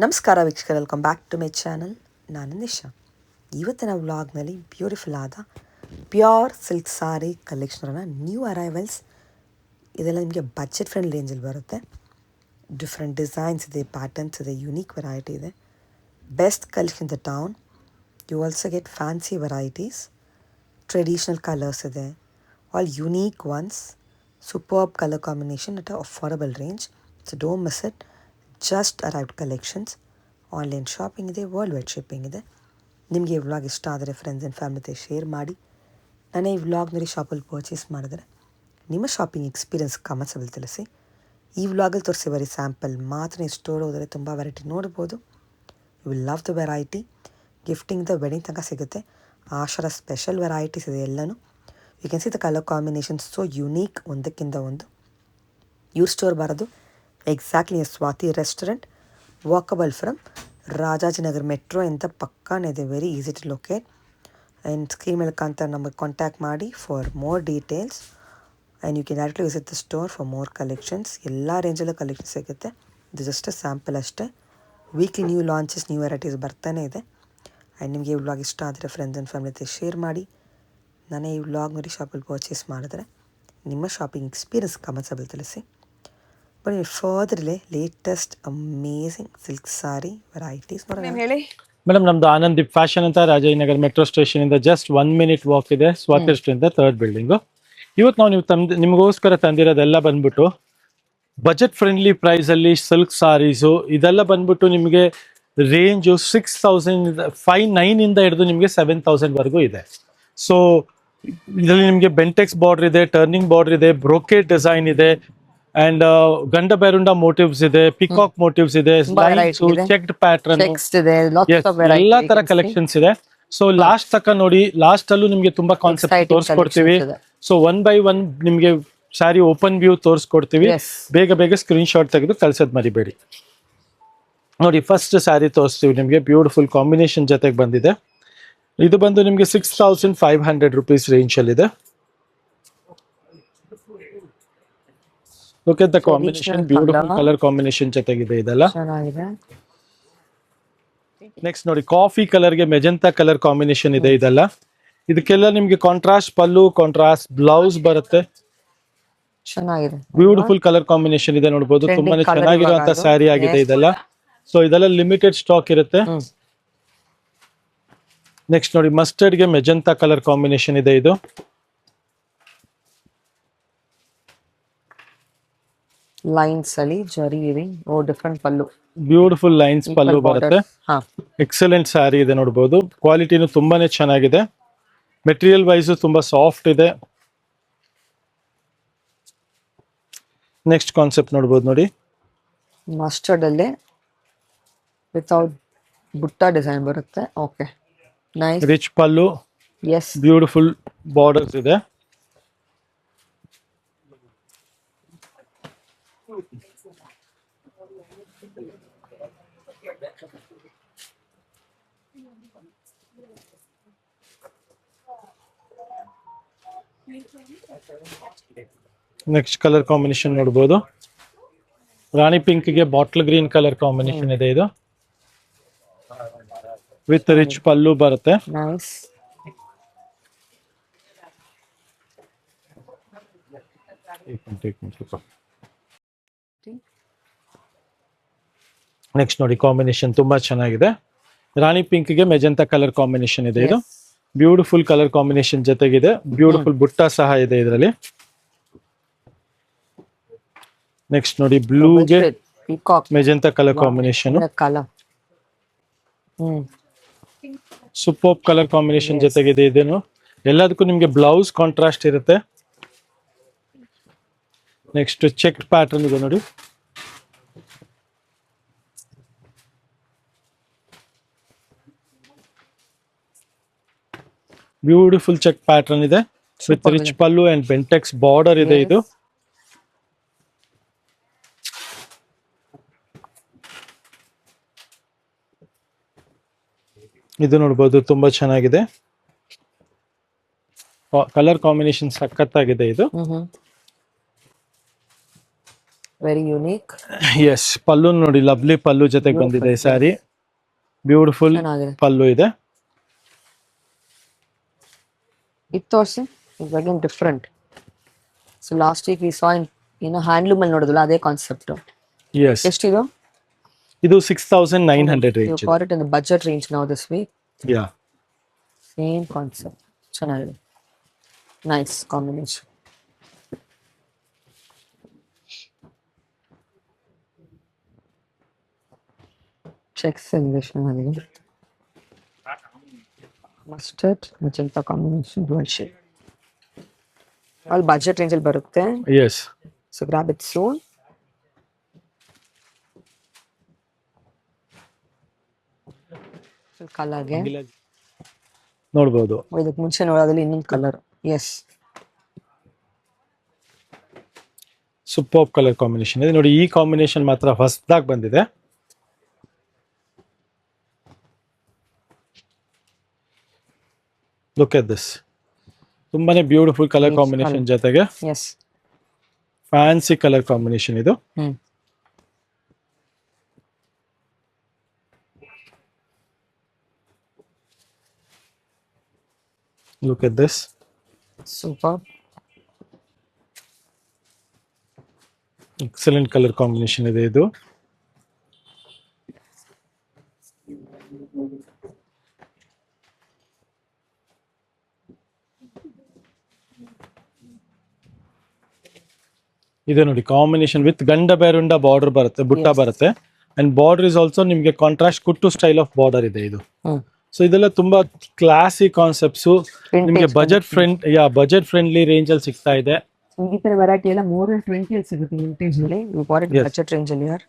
ನಮಸ್ಕಾರ ವೀಕ್ಷಕರು, welcome back to my channel. ನಾನು ನಿಶಾ. ಇವತ್ತಿನ ವ್ಲಾಗ್ನಲ್ಲಿ ಬ್ಯೂಟಿಫುಲ್ ಆದ ಪ್ಯೂರ್ ಸಿಲ್ಕ್ ಸಾರಿ ಕಲೆಕ್ಷನನ್ನು ನ್ಯೂ ಅರೈವಲ್ಸ್, ಇದೆಲ್ಲ ನಿಮಗೆ ಬಜೆಟ್ ಫ್ರೆಂಡ್ ರೇಂಜಲ್ಲಿ ಬರುತ್ತೆ. ಡಿಫ್ರೆಂಟ್ ಡಿಸೈನ್ಸ್ ಇದೆ, ಪ್ಯಾಟರ್ನ್ಸ್ ಇದೆ, ಯುನೀಕ್ ವೆರೈಟಿ ಇದೆ. Best collection in the town. You also get fancy varieties, traditional colours ಇದೆ, all unique ones, superb colour combination at a affordable range. So don't miss it. Just arrived collections. Online shopping ಇದೆ, world wide shipping ಇದೆ. ನಿಮಗೆ ಈ vlog ಇಷ್ಟ ಆದರೆ friends and family ಜೊತೆ share ಮಾಡಿ. ನಾನು ಈ ವ್ಲಾಗ್ನಲ್ಲಿ ಶಾಪಲ್ಲಿ ಪರ್ಚೇಸ್ ಮಾಡಿದ್ರೆ ನಿಮ್ಮ ಶಾಪಿಂಗ್ ಎಕ್ಸ್ಪೀರಿಯನ್ಸ್ ಕಮೆಂಟ್ಸಲ್ಲಿ ತಿಳಿಸಿ. ಈ ವ್ಲಾಗಲ್ಲಿ ತೋರಿಸಿ ಬರೀ ಸ್ಯಾಂಪಲ್ ಮಾತ್ರ. ನೀವು ಸ್ಟೋರ್ ಹೋದರೆ ತುಂಬ ವೆರೈಟಿ ನೋಡ್ಬೋದು. You will love the variety. Gifting wedding ತನಕ ಸಿಗುತ್ತೆ. ಆಶರ ಸ್ಪೆಷಲ್ ವೆರೈಟೀಸ್ ಇದೆ ಎಲ್ಲನೂ. You can see the colour combination so unique, ಒಂದಕ್ಕಿಂತ ಒಂದು. ಇವ್ರ ಸ್ಟೋರ್ ಬರೋದು exactly Swathi restaurant, walkable from Rajajinagar metro ಇಂದ ಪಕ್ಕಾನೇ ಇದೆ. Very easy to locate. And screen ಮೇಲೆ ಕಾಂತ ನಮಗೆ ಕಾಂಟ್ಯಾಕ್ಟ್ ಮಾಡಿ for more details. And you can directly visit the store for more collections. ಎಲ್ಲ ರೇಂಜಲ್ಲೂ ಕಲೆಕ್ಷನ್ ಸಿಗುತ್ತೆ. ಇದು ಜಸ್ಟ್ ಸ್ಯಾಂಪಲ್ ಅಷ್ಟೇ. Weekly new launches, new varieties ಬರ್ತಾನೆ ಇದೆ. ಆ್ಯಂಡ್ ನಿಮಗೆ ಈ ವ್ಲಾಗ್ ಇಷ್ಟ ಆದರೆ ಫ್ರೆಂಡ್ಸ್ ಆ್ಯಂಡ್ ಫ್ಯಾಮಿಲಿ ಜೊತೆ ಶೇರ್ ಮಾಡಿ. ನಾನೇ ಈ ವ್ಲಾಗ್ ನೋಡಿ ಶಾಪಲ್ಲಿ ಪರ್ಚೇಸ್ ಮಾಡಿದ್ರೆ ನಿಮ್ಮ ಶಾಪಿಂಗ್ ಎಕ್ಸ್ಪೀರಿಯನ್ಸ್ ಕಮೆಂಟ್ಸಲ್ಲಿ ತಿಳಿಸಿ. ಬಟ್ ಫರ್ದರ್ಲೆ latest amazing silk sari varieties ಹೇಳಿ ಮೇಡಮ್. ನಮ್ದು ಆನಂದ್ ಫ್ಯಾಷನ್ ಅಂತ ರಾಜಾಜಿನಗರ್ ಮೆಟ್ರೋ ಸ್ಟೇಷನ್ ಇಂದ ಜಸ್ಟ್ 1 minute ವಾಕ್ ಇದೆ. ಸ್ವಾತಿ ರೆಸ್ಟೋರೆಂಟ್ ಇಂದ 3rd ಬಿಲ್ಡಿಂಗ್. ಇವತ್ತು ನಾವು ನಿಮಗೋಸ್ಕರ ತಂದಿರೋದೆಲ್ಲ ಬಂದ್ಬಿಟ್ಟು ಬಜೆಟ್ ಫ್ರೆಂಡ್ಲಿ ಪ್ರೈಸ್ ಅಲ್ಲಿ ಸಿಲ್ಕ್ ಸಾರೀಸು. ಇದೆಲ್ಲ ಬಂದ್ಬಿಟ್ಟು ನಿಮಗೆ ರೇಂಜು 6,509 ಇಂದ ಹಿಡಿದು ನಿಮಗೆ 7,000 ವರೆಗೂ ಇದೆ. ಸೊ ಇದರಲ್ಲಿ ನಿಮಗೆ ಬೆಂಟೆಕ್ಸ್ ಬಾರ್ಡರ್ ಇದೆ, ಟರ್ನಿಂಗ್ ಬಾರ್ಡರ್ ಇದೆ, ಬ್ರೋಕೆಟ್ ಡಿಸೈನ್ ಇದೆ, ಅಂಡ್ ಗಂಡ ಬೆರುಂಡ ಮೋಟಿವ್ಸ್ ಇದೆ, ಪಿಕಾಕ್ ಮೋಟಿವ್ಸ್ ಇದೆ, ಚೆಕ್ಡ್ ಪ್ಯಾಟರ್ನ್, ಎಲ್ಲಾ ತರ ಕಲೆಕ್ಷನ್ಸ್ ಇದೆ. ಸೊ ಲಾಸ್ಟ್ ತನಕ ನೋಡಿ. ಲಾಸ್ಟ್ ಅಲ್ಲೂ ನಿಮ್ಗೆ ತುಂಬಾ ಕಾನ್ಸೆಪ್ಟ್ ತೋರಿಸ್ಕೊಡ್ತೀವಿ. ಸೊ 1 by 1 ನಿಮ್ಗೆ ಸ್ಯಾರಿ ಓಪನ್ ವ್ಯೂ ತೋರಿಸ್ಕೊಡ್ತೀವಿ. ಬೇಗ ಬೇಗ ಸ್ಕ್ರೀನ್ ಶಾಟ್ ತೆಗೆದು ಕಳ್ಸೋದ್ ಮರಿಬೇಡಿ. ನೋಡಿ, ಫಸ್ಟ್ ಸ್ಯಾರಿ ತೋರಿಸ್ತೀವಿ ನಿಮ್ಗೆ. ಬ್ಯೂಟಿಫುಲ್ ಕಾಂಬಿನೇಷನ್ ಜೊತೆಗೆ ಬಂದಿದೆ. ಇದು ಬಂದು ನಿಮ್ಗೆ 6,500 rupees ರೇಂಜ್ ಅಲ್ಲಿ ಇದೆ. Look at the combination, beautiful color combination ಜೊತೆಗಿದೆ ಇದೆಲ್ಲ. ನೆಕ್ಸ್ಟ್ ನೋಡಿ, ಕಾಫಿ ಕಲರ್ ಗೆ ಮೆಜೆಂಟಾ ಕಲರ್ ಕಾಂಬಿನೇಷನ್ ಇದೆ ಇದೆಲ್ಲ. ಇದಕ್ಕೆಲ್ಲ ನಿಮ್ಗೆ ಕಾಂಟ್ರಾಸ್ಟ್ ಪಲ್ಲು, ಕಾಂಟ್ರಾಸ್ಟ್ ಬ್ಲೌಸ್ ಬರುತ್ತೆ. ಚೆನ್ನಾಗಿದೆ, ಬ್ಯೂಟಿಫುಲ್ ಕಲರ್ ಕಾಂಬಿನೇಷನ್ ಇದೆ, ನೋಡಬಹುದು. ತುಂಬಾನೇ ಚೆನ್ನಾಗಿರುವಂತ ಸ್ಯಾರಿ ಆಗಿದೆ ಇದೆಲ್ಲ. ಸೊ ಇದೆಲ್ಲ ಲಿಮಿಟೆಡ್ ಸ್ಟಾಕ್ ಇರುತ್ತೆ. ನೆಕ್ಸ್ಟ್ ನೋಡಿ, ಮಸ್ಟರ್ಡ್ ಗೆ ಮೆಜೆಂಟಾ ಕಲರ್ ಕಾಂಬಿನೇಷನ್ ಇದೆ ಇದು. ಲೈನ್ಸ್ ಅಲ್ಲಿ ಜರಿ ಇದೆ. ಡಿಫರೆಂಟ್ ಪಲ್ಲು, ಬ್ಯೂಟಿಫುಲ್ ಲೈನ್ಸ್ ಪಲ್ಲು ಬರುತ್ತೆ. ಎಕ್ಸಲೆಂಟ್ ಸ್ಯಾರಿ ಇದೆ, ನೋಡಬಹುದು. ಕ್ವಾಲಿಟಿನೂ ತುಂಬಾನೇ ಚೆನ್ನಾಗಿದೆ. ಮೆಟೀರಿಯಲ್ ವೈಸ್ ತುಂಬಾ ಸಾಫ್ಟ್ ಇದೆ. ನೆಕ್ಸ್ಟ್ ಕಾನ್ಸೆಪ್ಟ್ ನೋಡಬಹುದು ನೋಡಿ. ಮಸ್ಟರ್ಡ್ ಅಲ್ಲಿ ವಿತೌಟ್ ಬುಟ್ಟ ಡಿಸೈನ್ ಬರುತ್ತೆ. Okay, nice. ರಿಚ್ ಪಲ್ಲು, ಎಸ್, ಬ್ಯೂಟಿಫುಲ್ ಬಾರ್ಡರ್ಸ್ ಇದೆ. ನೆಕ್ಸ್ಟ್ ಕಲರ್ ಕಾಂಬಿನೇಷನ್ ನೋಡಬಹುದು. ರಾಣಿ ಪಿಂಕ್ ಗೆ ಬಾಟ್ಲ್ ಗ್ರೀನ್ ಕಲರ್ ಕಾಂಬಿನೇಷನ್ ಇದೆ ಇದು. ವಿತ್ ರಿಚ್ ಪಲ್ಲು ಬರುತ್ತೆ. ನೈಸ್. ನೆಕ್ಸ್ಟ್ ನೋಡಿ, ಕಾಂಬಿನೇಷನ್ ತುಂಬಾ ಚೆನ್ನಾಗಿದೆ. ರಾಣಿ ಪಿಂಕ್ ಗೆ ಮೆಜೆಂಟಾ ಕಲರ್ ಕಾಂಬಿನೇಷನ್ ಇದೆ ಇದು. ಬ್ಯೂಟಿಫುಲ್ ಕಲರ್ ಕಾಂಬಿನೇಷನ್ ಜೊತೆಗಿದೆ. ಬ್ಯೂಟಿಫುಲ್ ಬುಟ್ಟ ಸಹ ಇದೆ ಇದರಲ್ಲಿ. ನೆಕ್ಸ್ಟ್ ನೋಡಿ, ಬ್ಲೂ ಗೆ magenta colour combination. Super colour combination ಜೊತೆಗಿದೆ ಇದೇನು. ಎಲ್ಲದಕ್ಕೂ ನಿಮ್ಗೆ ಬ್ಲೌಸ್ ಕಾಂಟ್ರಾಸ್ಟ್ ಇರುತ್ತೆ. ನೆಕ್ಸ್ಟ್ ಚೆಕ್ ಪ್ಯಾಟರ್ನ್ ಇದೆ ನೋಡಿ. ಬ್ಯೂಟಿಫುಲ್ ಚೆಕ್ ಪ್ಯಾಟರ್ನ್ ಇದೆ with rich pallu and bentex border ಇದೆ ಇದು. ಇದು ನೋಡಬಹುದು, ತುಂಬಾ ಚೆನ್ನಾಗಿದೆ. ಕಲರ್ ಕಾಂಬಿನೇಷನ್ ಸಖತ್ತಾಗಿದೆ ಇದು. Very unique. ಎಸ್, ಪಲ್ಲು ನೋಡಿ, ಲವ್ಲಿ ಪಲ್ಲು ಜೊತೆಗೆ ಬಂದಿದೆ ಈ ಸ್ಯಾರಿ. ಬ್ಯೂಟಿಫುಲ್ ಚೆನ್ನಾಗಿದೆ. ಪಲ್ಲು ಇದೆ. ಇದು ತೋರಿಸಿ, ಇದು again different. So last week we saw ಇನ್ನು ಹ್ಯಾಂಡ್ಲೂಮ್ ಅಲ್ಲಿ ನೋಡಿದ್ವಲ್ಲ ಅದೇ ಕಾನ್ಸೆಪ್ಟ್. ಎಸ್, ಎಷ್ಟಿದು? ಇದು 6,900 ಯು range. Got it in the budget range now this week. Yeah, same concept. ಚೆನ್ನಾಗಿದೆ. Nice combination. ಚೆಕ್ಸ್ ಇಂಗ್ಲಿಷ್ ನನಗೆ mustard magenta combination dual shade. All budget range ಅಲ್ಲಿ ಬರುತ್ತೆ. Yes. So grab it soon. ಕಲರ್ಗೆ ನೋಡ್ಬೋದು. ಇದಕ್ಕೆ ಮುಂಚೆ ನೋಡೋದ್ರಲ್ಲಿ ಇನ್ನೊಂದು colour. Yes, super colour combination ಇದೆ ನೋಡಿ. ಈ ಕಾಂಬಿನೇಷನ್ ಮಾತ್ರ ಹೊಸದಾಗಿ ಬಂದಿದೆ. Look at this. ತುಂಬಾನೇ beautiful colour Peach combination colour. ಜೊತೆಗೆ ಎಸ್. ಫ್ಯಾನ್ಸಿ ಕಲರ್ ಕಾಂಬಿನೇಷನ್ ಇದು. Look at this. Super. Excellent colour combination ಇದೆ ಇದು. ಇದೆ ನೋಡಿ ಕಾಂಬಿನೇಷನ್ ವಿತ್ ಗಂಡ ಬೇರುಂಡ ಬಾರ್ಡರ್ ಬರುತ್ತೆ, ಬುಟ್ಟ ಬರುತ್ತೆ. ಅಂಡ್ ಬಾರ್ಡರ್ ಇಸ್ ಆಲ್ಸೋ ನಿಮಗೆ contrast kuttu style of border ಇದೆ ಇದು. ಸೊ ಇದೆಲ್ಲ ತುಂಬಾ ಕ್ಲಾಸಿ ಕಾನ್ಸೆಪ್ಟ್ಸ್. ನಿಮಗೆ ಬಜೆಟ್ ಫ್ರೆಂಡ್ಲಿ ರೇಂಜ್ ಅಲ್ಲಿ ಸಿಗ್ತಾ ಇದೆ. ಈ ತರ ವೆರೈಟಿ ಎಲ್ಲ ಮೋರ್ ದನ್ 20 ಅಲ್ಲಿ ಸಿಗುತ್ತೆ ವಿಂಟೇಜ್ ಅಲ್ಲಿ. You got it budget range ಅಲ್ಲಿ ಯಾರ್.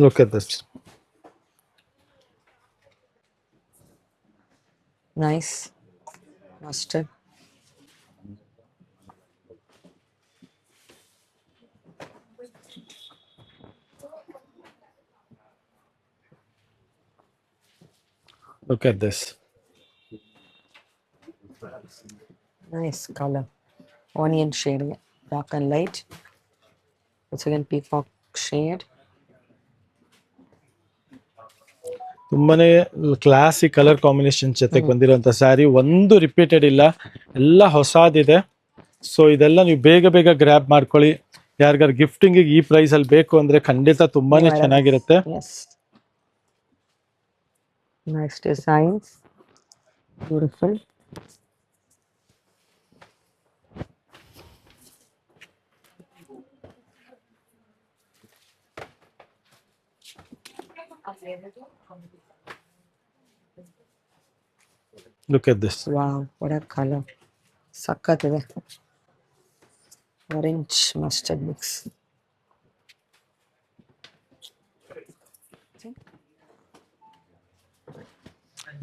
Look at this. Nice mustard. Look at this. Nice color. Onion shade. Dark and light. It's again peacock shade. ತುಂಬಾನೇ ಕ್ಲಾಸಿ ಕಲರ್ ಕಾಂಬಿನೇಷನ್ ಜೊತೆಗೆ ಬಂದಿರುವಂತ ಸ್ಯಾರಿ. ಒಂದು ರಿಪೀಟೆಡ್ ಇಲ್ಲ, ಎಲ್ಲ ಹೊಸದಿದೆ. ಸೊ ಇದೆಲ್ಲ ನೀವು ಬೇಗ ಬೇಗ ಗ್ರ್ಯಾಬ್ ಮಾಡ್ಕೊಳ್ಳಿ. ಯಾರಿಗಾರು ಗಿಫ್ಟಿಂಗ್ ಈ ಪ್ರೈಸ್ ಅಲ್ಲಿ ಬೇಕು ಅಂದ್ರೆ ಖಂಡಿತ ತುಂಬಾನೇ ಚೆನ್ನಾಗಿರುತ್ತೆ. Yes. Nice designs. Beautiful. Look at this. Wow, what a color. ಸಕ್ಕತ್ತಿದೆ. Orange mustard mix.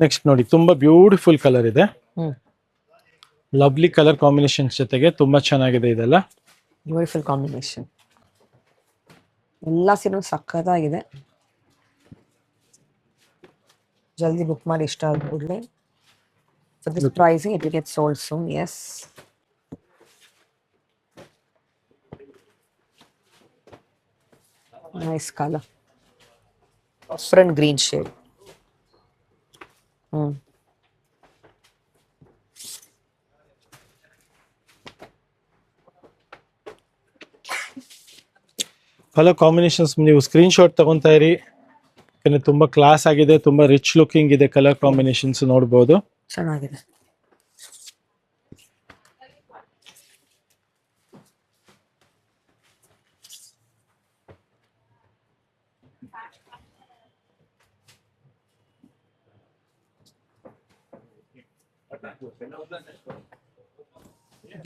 Next ನೋಡಿ, ತುಂಬಾ ಬ್ಯೂಟಿಫುಲ್ ಕಲರ್ ಇದೆ. ಲವ್ಲಿ ಕಲರ್ ಕಾಂಬಿನೇಷನ್ ಜೊತೆಗೆ ತುಂಬಾ ಚೆನ್ನಾಗಿದೆ ಇದೆಲ್ಲ. Beautiful combination. ಎಲ್ಲ ಸೀರೆ ಸಕ್ಕತ್ತಾಗಿದೆ. ಜಲ್ದಿ ಬುಕ್ ಮಾಡಿ ಇಷ್ಟ ಆದ ಕೂಡಲೇ. For this pricing, it will get sold soon. Yes. Nice color. Different green shade. Colour combinations ನೀವು ಸ್ಕ್ರೀನ್ ಶಾಟ್ ತಗೊಂತಾ ಇರಿ. ಯಾಕಂದ್ರೆ ತುಂಬಾ ಕ್ಲಾಸ್ ಆಗಿದೆ, ತುಂಬಾ ರಿಚ್ ಲುಕಿಂಗ್ ಇದೆ. ಕಲರ್ ಕಾಂಬಿನೇಷನ್ಸ್ ನೋಡಬಹುದು. ಚೆನ್ನಾಗಿದೆ.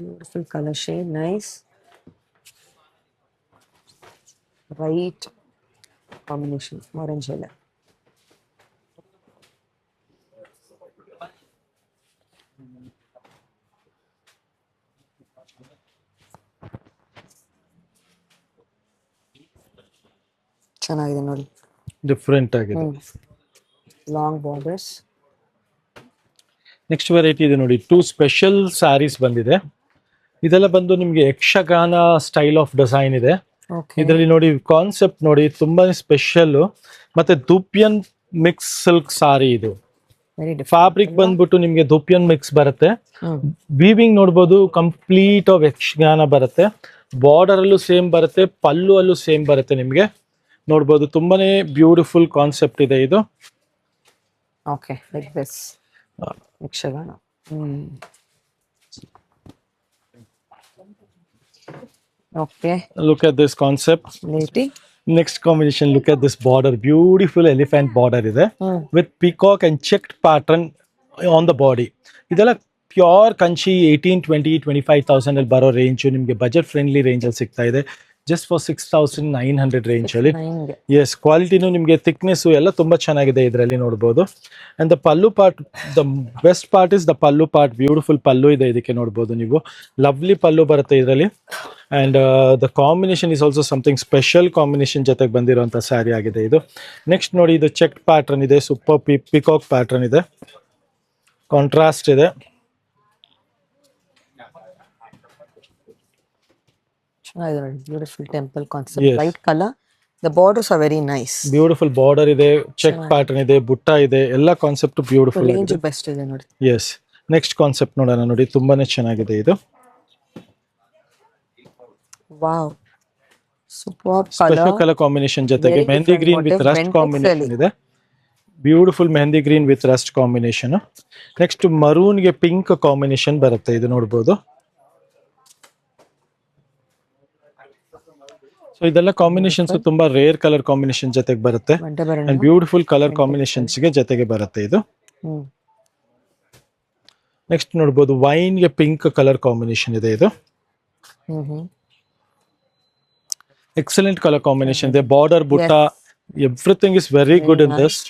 Beautiful color shade, nice. Right combination, orange yellow. ಚೆನ್ನಾಗಿದೆ ನೋಡಿ. ಡಿಫ್ರೆಂಟ್ ಆಗಿದೆ. Long borders. ನೆಕ್ಸ್ಟ್ ವೆರೈಟಿ ಇದೆ ನೋಡಿ. 2 ಸ್ಪೆಷಲ್ ಸ್ಯಾರೀಸ್ ಬಂದಿದೆ. ಇದೆಲ್ಲ ಬಂದು ನಿಮ್ಗೆ ಯಕ್ಷಗಾನ ಸ್ಟೈಲ್ ಆಫ್ ಡಿಸೈನ್ ಇದೆ. ಓಕೆ ಇದರಲ್ಲಿ ನೋಡಿ ಕಾನ್ಸೆಪ್ಟ್ ನೋಡಿ ತುಂಬಾನೇ ಸ್ಪೆಷಲ್. ಮತ್ತೆ ದುಪಿಯನ್ ಮಿಕ್ಸ್ ಸಿಲ್ಕ್ ಸಾರಿ ಇದು. ವೆರಿ ಫ್ಯಾಬ್ರಿಕ್ ಬಂದ್ಬಿಟ್ಟು ನಿಮ್ಗೆ ದುಪಿಯನ್ ಮಿಕ್ಸ್ ಬರುತ್ತೆ. ವೀವಿಂಗ್ ನೋಡ್ಬೋದು ಕಂಪ್ಲೀಟ್ ಆಫ್ ಯಕ್ಷಗಾನ ಬರುತ್ತೆ. ಬಾರ್ಡರ್ ಅಲ್ಲೂ ಸೇಮ್ ಬರುತ್ತೆ, ಪಲ್ಲು ಅಲ್ಲೂ ಸೇಮ್ ಬರುತ್ತೆ. ನಿಮ್ಗೆ ನೋಡ್ಬೋದು ತುಂಬಾನೇ ಬ್ಯೂಟಿಫುಲ್ ಕಾನ್ಸೆಪ್ಟ್ ಇದೆ ಇದು. Okay like this Yakshagana. Okay Look at this concept. ಲೇಟಿ. Next combination, look at this border. Beautiful elephant border ಇದೆ with peacock and checked pattern on the body. ಇದೆಲ್ಲ ಪ್ಯೂರ್ ಕಂಚಿ 18-20-25,000 ಅಲ್ಲಿ ಬರೋ ರೇಂಜ್ ನಿಮಗೆ ಬಜೆಟ್ ಫ್ರೆಂಡ್ಲಿ ರೇಂಜ್ ಅಲ್ಲಿ ಸಿಗ್ತಾ ಇದೆ. ಜಸ್ಟ್ ಫಾರ್ 6,900 ರೇಂಜ್ ಅಲ್ಲಿ. Yes, ಕ್ವಾಲಿಟಿನೂ ನಿಮಗೆ ಥಿಕ್ನೆಸ್ ಎಲ್ಲ ತುಂಬಾ ಚೆನ್ನಾಗಿದೆ ಇದರಲ್ಲಿ ನೋಡ್ಬೋದು. And the pallu part, the best part is the pallu part. Beautiful pallu ಇದೆ ಇದಕ್ಕೆ ನೋಡ್ಬೋದು ನೀವು. ಲವ್ಲಿ ಪಲ್ಲು ಬರುತ್ತೆ ಇದರಲ್ಲಿ. And the combination is also something special combination ಜೊತೆಗೆ ಬಂದಿರುವಂತ ಸ್ಯಾರಿ ಆಗಿದೆ ಇದು. ನೆಕ್ಸ್ಟ್ ನೋಡಿ, ಇದು ಚೆಕ್ ಪ್ಯಾಟರ್ನ್ ಇದೆ, ಸೂಪರ್ ಪಿಕಾಕ್ ಪ್ಯಾಟರ್ನ್ ಇದೆ, ಕಾಂಟ್ರಾಸ್ಟ್ ಇದೆ. Beautiful temple concept, white colour. The borders are very nice. Beautiful border ಇದೆ, ಚೆಕ್ ಪ್ಯಾಟರ್ನ್ ಇದೆ, ಬುಟ್ಟ ಇದೆ, ಎಲ್ಲ ಕಾನ್ಸೆಪ್ಟ್ ಬ್ಯೂಟಿಫುಲ್ ರೇಂಜ್ ಬೆಸ್ಟ್ ಇದೆ ನೋಡಿ. ಎಸ್, ನೆಕ್ಸ್ಟ್ ಕಾನ್ಸೆಪ್ಟ್ ನೋಡೋಣ. ನೋಡಿ ತುಂಬಾನೇ ಚೆನ್ನಾಗಿದೆ ಇದು. Wow, super special colour combination ಜೊತೆಗೆ mehndi green with rust combination ಇದೆ. Beautiful mehndi green with rust combination. Next ಮರೂನ್ಗೆ ಪಿಂಕ್ ಕಾಂಬಿನೇಷನ್ ಬರುತ್ತೆ, ಇದು ನೋಡ್ಬೋದು. ಸೊ ಇದೆಲ್ಲ ಕಾಂಬಿನೇಷನ್ಸ್ ತುಂಬಾ ರೇರ್ ಕಲರ್ ಕಾಂಬಿನೇಷನ್ ಜೊತೆಗೆ ಬರುತ್ತೆ. ಬ್ಯೂಟಿಫುಲ್ ಕಲರ್ ಕಾಂಬಿನೇಷನ್ಸ್ ಗೆ ಜೊತೆಗೆ ಬರುತ್ತೆ ಇದು. ನೆಕ್ಸ್ಟ್ ನೋಡ್ಬೋದು, ವೈನ್ಗೆ ಪಿಂಕ್ ಕಲರ್ ಕಾಂಬಿನೇಷನ್ ಇದೆ ಇದು. ಎಕ್ಸಲೆಂಟ್ ಕಲರ್ ಕಾಂಬಿನೇಷನ್ ಇದೆ. ಬಾರ್ಡರ್, ಬುಟ್ಟ, everything is very good in this.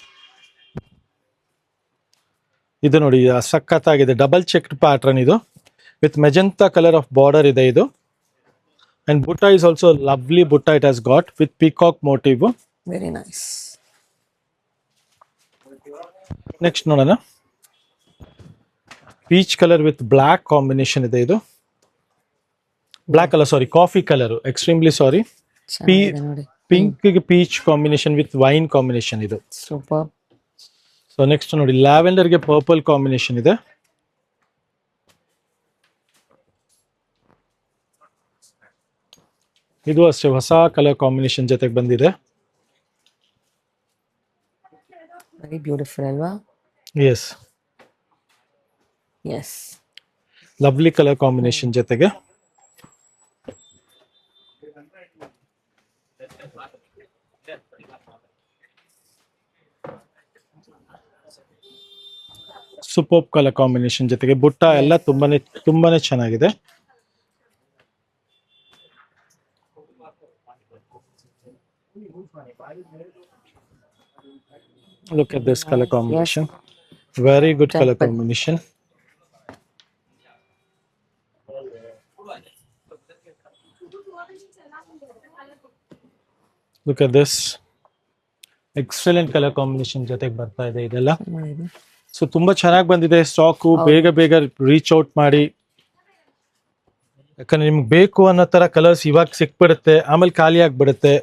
ಇದು ನೋಡಿ ಸಖತ್ತಾಗಿದೆ, ಡಬಲ್ ಚೆಕ್ಡ್ ಪ್ಯಾಟರ್ನ್ ಇದು with magenta colour of border ಇದೆ ಇದು. ಅಂಡ್ ಬುಟ್ಟ ಇಸ್ ಆಲ್ಸೋ ಲವ್ಲಿ ಬುಟ್ಟ it has got with peacock motif. Very nice. Next ನೋಡೋಣ, peach colour with black combination ಇದೆ ಇದು. ಬ್ಲಾಕ್ ಅಲ್ಲ, sorry, coffee colour, extremely sorry. Pink peach combination with wine combination ಇದು. Super. So next ನೋಡಿ, lavender ಗೆ purple combination ಇದೆ. ಇದು ಅಷ್ಟೇ ಹೊಸ ಕಲರ್ ಕಾಂಬಿನೇಷನ್ ಜೊತೆಗೆ ಬಂದಿದೆ. ವೆರಿ ಬ್ಯೂಟಿಫುಲ್ ಅಲ್ವಾ? Yes, yes, lovely colour combination ಜೊತೆಗೆ. ಸೂಪರ್ ಕಲರ್ ಕಾಂಬಿನೇಷನ್ ಜೊತೆಗೆ ಬುಟ್ಟ ಎಲ್ಲ ತುಂಬಾನೇ ಚೆನ್ನಾಗಿದೆ. Look at this color combination. Very good color combination. Look at this. Excellent color combination ಜೊತೆಗೆ ಬರ್ತಾ ಇದೆ ಇದೆಲ್ಲ. ಸೊ ತುಂಬಾ ಚೆನ್ನಾಗಿ ಬಂದಿದೆ ಸ್ಟಾಕು. ಬೇಗ ರೀಚ್ ಔಟ್ ಮಾಡಿ, ಯಾಕಂದ್ರೆ ನಿಮ್ಗೆ ಬೇಕು ಅನ್ನೋ ತರ ಕಲರ್ಸ್ ಇವಾಗ ಸಿಕ್ಬಿಡುತ್ತೆ, ಆಮೇಲೆ ಖಾಲಿ ಆಗ್ಬಿಡುತ್ತೆ.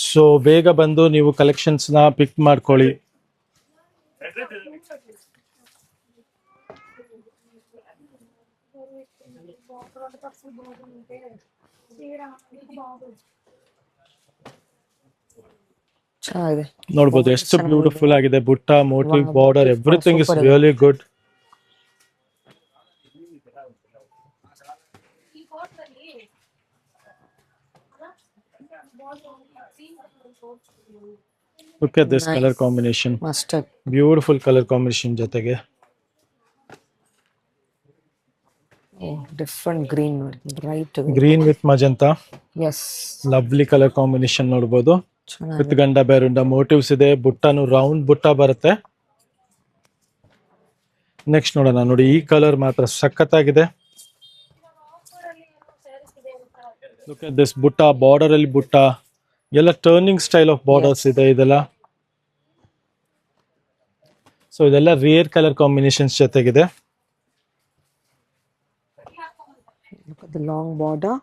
ಸೊ ಬೇಗ ಬಂದು ನೀವು ಕಲೆಕ್ಷನ್ಸ್ ನ ಪಿಕ್ ಮಾಡ್ಕೊಳ್ಳಿ. ನೋಡ್ಬೋದು ಎಷ್ಟು ಬ್ಯೂಟಿಫುಲ್ ಆಗಿದೆ. ಬುಟ್ಟ, motive, border, everything is really good. Look at this color combination. Mustard. Beautiful color combination ಜೊತೆಗೆ. Different green, bright green with magenta. Yes, lovely color combination ನೋಡಬಹುದು. ವಿತ್ ಗಂಡ ಬೇರುಂಡ ಮೋಟಿವ್ಸ್ ಇದೆ. ಬುಟ್ಟನು ರೌಂಡ್ ಬುಟ್ಟ ಬರುತ್ತೆ. ನೆಕ್ಸ್ಟ್ ನೋಡೋಣ. ನೋಡಿ ಈ ಕಲರ್ ಮಾತ್ರ ಸಖತ್ತಾಗಿದೆ. Look at this ಬುಟ್ಟ, ಬಾರ್ಡರ್ ಅಲ್ಲಿ ಬುಟ್ಟ, ಎಲ್ಲ ಟರ್ನಿಂಗ್ ಸ್ಟೈಲ್ ಆಫ್ ಬಾರ್ಡರ್ಸ್ ಇದೆ ಇದೆಲ್ಲ. ಸೊ ಇದೆಲ್ಲ ರೇರ್ ಕಲರ್ ಕಾಂಬಿನೇಷನ್ಸ್ ಜೊತೆಗಿದೆ. The long border.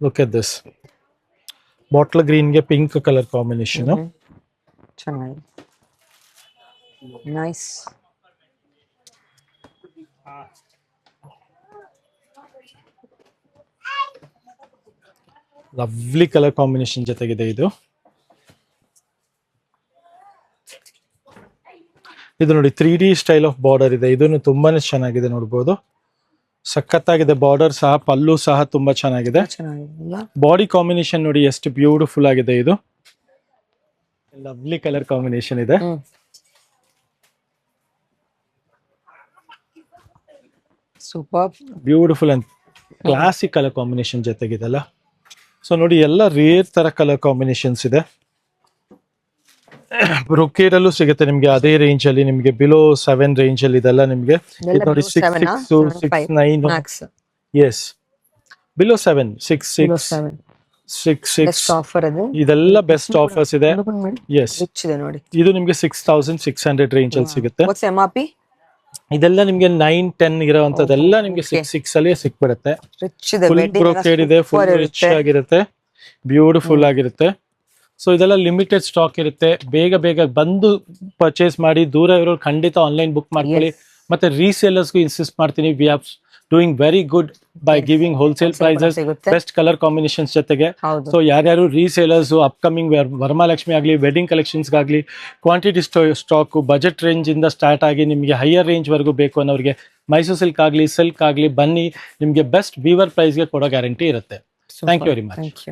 Look at this bottle ಗ್ರೀನ್ಗೆ ಪಿಂಕ್ ಕಲರ್ ಕಾಂಬಿನೇಷನ್. ಚೆನ್ನಾಗಿದೆ. ನೈಸ್. ಲವ್ಲಿ ಕಲರ್ ಕಾಂಬಿನೇಷನ್ ಜೊತೆಗಿದೆ ಇದು. ಇದು ನೋಡಿ 3D ಸ್ಟೈಲ್ ಆಫ್ ಬಾರ್ಡರ್ ಇದೆ. ಇದನ್ನು ತುಂಬಾನೇ ಚೆನ್ನಾಗಿದೆ, ನೋಡ್ಬೋದು. ಸಖತ್ತಾಗಿದೆ ಬಾರ್ಡರ್ ಸಹ, ಪಲ್ಲು ಸಹ ತುಂಬಾ ಚೆನ್ನಾಗಿದೆ. ಚೆನ್ನಾಗಿಲ್ಲ. ಬಾಡಿ ಕಾಂಬಿನೇಷನ್ ನೋಡಿ ಎಷ್ಟು ಬ್ಯೂಟಿಫುಲ್ ಆಗಿದೆ. ಇದು ಲವ್ಲಿ ಕಲರ್ ಕಾಂಬಿನೇಷನ್ ಇದೆ. Super. Beautiful and classic colour combination ಜೊತೆಗಿದೆಲ್ಲ. ಸೊ ನೋಡಿ ಎಲ್ಲ ರೇರ್ ತರ ಕಲರ್ ಕಾಂಬಿನೇಷನ್ಸ್ ಇದೆ. ಬ್ರೊಕೇಡ್ ಅಲ್ಲೂ ಸಿಗುತ್ತೆ ನಿಮ್ಗೆ ಅದೇ ರೇಂಜ್ ಅಲ್ಲಿ, ನಿಮ್ಗೆ ಬಿಲೋ 7 ರೇಂಜ್ ಅಲ್ಲಿ ಇದೆಲ್ಲ ನಿಮ್ಗೆ. ಇದು ನೋಡಿ 6'6", 6'9". ಮ್ಯಾಕ್ಸ್. S, below 7, 6'6", 6'6". ಆಫರ್ ಅದು. ಇದೆಲ್ಲ ಬೆಸ್ಟ್ ಆಫರ್ಸ್ ಇದೆ. ಎಸ್, ರಿಚ್ ಇದೆ ನೋಡಿ. ಇದು ನಿಮ್ಗೆ 6,600 ರೇಂಜ್ ಅಲ್ಲಿ ಸಿಗುತ್ತೆ. What's MRP? ಇದೆಲ್ಲ ನಿಮ್ಗೆ 9-10 ಇರೋವಂಥದ್ದೆಲ್ಲ ನಿಮ್ಗೆ 6'6" ಅಲ್ಲಿ ಸಿಕ್ಬಿಡುತ್ತೆ. ರಿಚ್ ಇದೆ. ಫುಲ್ ಬ್ರೊಕೇಡ್ ಇದೆ, ಫುಲ್ ರಿಚ್ ಆಗಿರುತ್ತೆ, ಬ್ಯೂಟಿಫುಲ್ ಆಗಿರುತ್ತೆ. ಸೊ ಇದೆಲ್ಲ ಲಿಮಿಟೆಡ್ ಸ್ಟಾಕ್ ಇರುತ್ತೆ. ಬೇಗ ಬೇಗ ಬಂದು ಪರ್ಚೇಸ್ ಮಾಡಿ. ದೂರ ಇರೋರು ಖಂಡಿತ ಆನ್ಲೈನ್ ಬುಕ್ ಮಾಡ್ಕೊಳ್ಳಿ. ಮತ್ತೆ ರೀಸೇಲರ್ಸ್ಗೂ ಇನ್ಸಿಸ್ಟ್ ಮಾಡ್ತೀನಿ, we are doing very good by giving wholesale prices, best colour combinations ಜೊತೆಗೆ. ಸೊ ಯಾರ್ಯಾರು ರೀಸೇಲರ್ಸ್ ಅಪ್ಕಮಿಂಗ್ ವರಮಹಾಲಕ್ಷ್ಮಿ ಆಗಲಿ, ವೆಡ್ಡಿಂಗ್ ಕಲೆಕ್ಷನ್ಸ್ ಆಗಲಿ, ಕ್ವಾಂಟಿಟಿ ಸ್ಟಾಕ್ ಬಜೆಟ್ ರೇಂಜ್ ಇಂದ ಸ್ಟಾರ್ಟ್ ಆಗಿ ನಿಮಗೆ ಹೈಯರ್ ರೇಂಜ್ ವರೆಗೂ ಬೇಕು ಅನ್ನೋರಿಗೆ ಮೈಸೂರು ಸಿಲ್ಕ್ ಆಗಲಿ ಬನ್ನಿ. ನಿಮಗೆ ಬೆಸ್ಟ್ ವೀವರ್ ಪ್ರೈಸ್ಗೆ ಕೊಡೋ ಗ್ಯಾರಂಟಿ ಇರುತ್ತೆ. Thank you very much.